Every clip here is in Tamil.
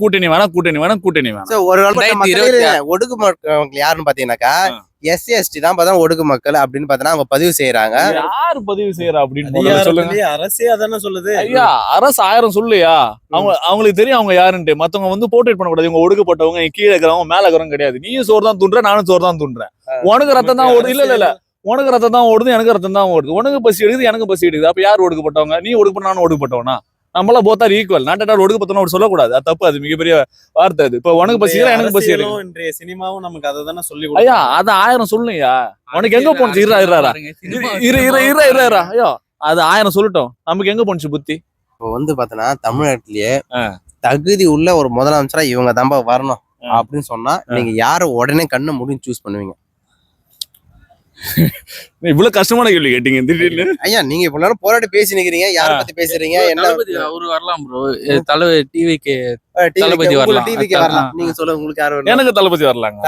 கூட்டணி வேணாம், கூட்டணி வேணாம், கூட்டணி வேணாம். ஒரு ஒடுக்கு மக்கள் யாருன்னு பாத்தீங்கன்னாக்கா எஸ்சி எஸ்டி தான் பார்த்தா ஒடுக்கு மக்கள் அப்படின்னு பார்த்தா அவங்க பதிவு செய்யறாங்க. யாரு பதிவு செய்யறா அப்படின்னு சொல்லுங்க. அரசே அதானே சொல்லுது. ஐயா அரசு 1000 சொல்லுயா. அவங்களுக்கு தெரியும் அவங்க யாருன்ட்டு. மத்தவங்க வந்து போர்ட்ரேட் பண்ணக்கூடாது. இவங்க ஒடுக்கப்பட்டவங்க, கீழே இருக்கிறவங்க, மேல இருக்கிறவங்க கிடையாது. நீயும் சோறு தான் துண்ற, நானும் சோறு தான் துண்றேன். உனக்கு ரத்தம் தான் ஓடுது. இல்ல உனக்கு ரத்தம் தான் ஓடுது, எனக்கு ரத்தம் தான் ஓடுது. உனக்கு பசி எடுக்குது, எனக்கு பசி எடுக்குது. அப்ப யார் ஒடுக்கப்பட்டவங்க? நீ ஒடுக்கப்பட்ட, நானும் ஒடுக்கப்பட்டவனா? நம்மள போத்தார் ஈக்குவல். நாட்டார் ஒடுக்கப்பட்டவங்க சொல்லக்கூடாது. அது தப்பு. அது மிகப்பெரிய வார்த்தை. அது இப்ப உனக்கு பசிக்கிறா, எனக்கு பசி எடுக்கும். இன்றைய சினிமாவும் நமக்கு அதை தானே சொல்லி. ஐயா அது 1000 சொல்லுயா. உனக்கு எங்க போனுச்சு? இரு ஐயோ அது 1000 சொல்லட்டும். நமக்கு எங்க போனுச்சு புத்தி? இப்போ வந்து பாத்தீங்கன்னா தமிழ்நாட்டிலேயே தகுதி உள்ள ஒரு முதலமைச்சரா இவங்க தான்பா வரணும் அப்படின்னு சொன்னா நீங்க யார உடனே கண்ணை முடிஞ்சு சூஸ் பண்ணுவீங்க? இவ்வளவு கஷ்டமான கேள்வி கேட்டீங்க திடீர்னு. ஐயா நீங்க இவ்வளவு நேரம் போராடி பேசி நிக்கிறீங்க. யார பத்தி பேசுறீங்க? என்ன அவரு வரலாம் ப்ரோ. தலைவர் டிவிக்கு தளபதி வரலாம். டிவிக்கு வரலாம். நீங்க சொல்லுங்க உங்களுக்கு யாரு வரலாம்? எனக்கு தளபதி வரலாங்க.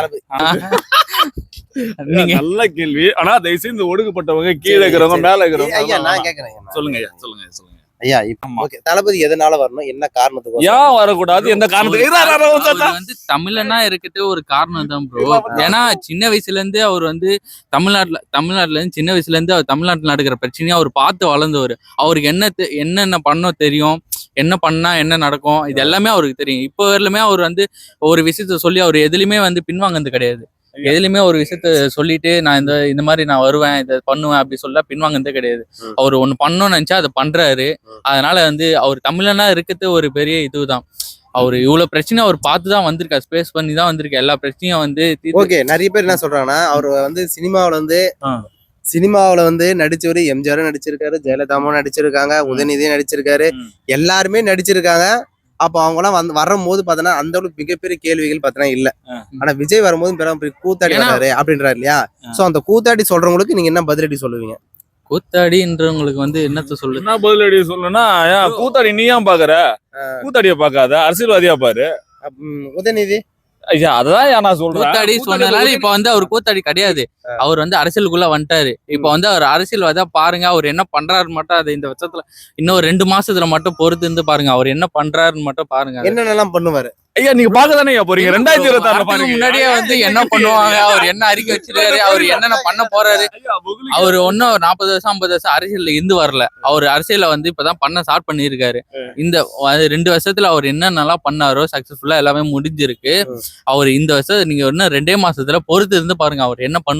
நீங்க நல்ல கேள்வி. ஆனா தயவு செய்து இந்த ஒடுக்கப்பட்டவங்க, கீழே இருக்கிறவங்க, மேல இருக்கிறவங்க. ஐயா நான் கேக்குறேன். சொல்லுங்க ஐயா, சொல்லுங்க. ஐயா இப்ப ஓகே, தளபதி எதனால வரணும்? என்ன காரணத்துக்கு ஏன் வரக்கூடாது? எந்த காரணத்துக்கு? வந்து தமிழனா இருக்கிறது ஒரு காரணம் தான் ப்ரோ. ஏன்னா சின்ன வயசுல இருந்து அவர் வந்து தமிழ்நாட்டுல இருந்து சின்ன வயசுல இருந்து அவர் தமிழ்நாட்டுல நடக்கிற பிரச்சனையை அவர் பார்த்து வளர்ந்தவர். அவருக்கு என்னென்ன பண்ண தெரியும், என்ன பண்ணா என்ன நடக்கும், இது எல்லாமே அவருக்கு தெரியும். இப்போ வரலுமே அவர் வந்து ஒரு விஷயத்த சொல்லி அவர் எதுலையுமே வந்து பின்வாங்கிறது கிடையாது. எதுலையுமே ஒரு விஷயத்த சொல்லிட்டு நான் இந்த மாதிரி நான் வருவேன், இதை பண்ணுவேன் அப்படி சொல்ல பின்வாங்கதே கிடையாது. அவர் ஒண்ணு பண்ணணும்னு நினைச்சா அதை பண்றாரு. அதனால வந்து அவர் தமிழனா இருக்கிறது ஒரு பெரிய இதுதான். அவரு இவ்வளவு பிரச்சனை அவர் பார்த்துதான் வந்திருக்காரு. ஸ்பேஸ் பண்ணி தான் வந்திருக்க எல்லா பிரச்சனையும் வந்து. ஓகே, நிறைய பேர் என்ன சொல்றாங்கன்னா அவர் வந்து சினிமாவில வந்து நடிச்சவரு எம்ஜிஆரும் நடிச்சிருக்காரு, ஜெயலலிதாவும் நடிச்சிருக்காங்க, உதயநிதியும் நடிச்சிருக்காரு, எல்லாருமே நடிச்சிருக்காங்க. அப்ப அவங்க எல்லாம் வரும் போது பாத்தீங்கன்னா அந்த அளவுக்கு மிகப்பெரிய கேள்விகள் பாத்தீங்கன்னா இல்ல. ஆனா விஜய் வரும்போது கூத்தாடி வராரு அப்படின்றாரு இல்லையா? சோ அந்த கூத்தாடி சொல்றவங்களுக்கு நீங்க என்ன பதிலடி சொல்லுவீங்க? கூத்தாடின்றவங்களுக்கு வந்து என்னத்த சொல்லு, என்ன பதிலடி சொல்லணும்னா, கூத்தாடி நீ ஏன் பாக்குற? கூத்தாடிய பாக்காத, அரசியல்வாதியா பாரு. உதயநிதி ஐயா அதான் நான் சொல்றேன். கூத்தாடி சொன்னதால இப்ப வந்து அவர் கூத்தாடி கிடையாது. அவர் வந்து அரசியலுக்குள்ள வந்துட்டாரு. இப்ப வந்து அவர் அரசியல்வாதியா பாருங்க. அவர் என்ன பண்றாரு மட்டும் அது இந்த வருஷத்துல இன்னும் 2 மாசத்துல மட்டும் பொறுத்து இருந்து பாருங்க. அவர் என்ன பண்றாருன்னு மட்டும் பாருங்க. என்னென்னலாம் பண்ணுவாரு? ஐயா நீங்க பாக்கதானே போறீங்க. 2026 முன்னாடியே வந்து என்ன பண்ணுவாங்க, அவர் என்ன அறிக்கை வச்சிருக்காரு, அவர் என்னென்ன பண்ண போறாரு. அவர் ஒன்னும் 40 வருஷம் 50 வருஷம் அரசியல்ல இருந்து வரல. அவர் அரசியல வந்து இப்பதான் பண்ண ஸ்டார்ட் பண்ணிருக்காரு. இந்த 2 வருஷத்துல அவர் என்னென்னலாம் பண்ணாரோ சக்சஸ்ஃபுல்லா எல்லாமே முடிஞ்சிருக்கு. அவர் இந்த வருஷம் நீங்க இன்னும் 2 மாசத்துல பொறுத்து இருந்து பாருங்க அவர் என்ன பண்ண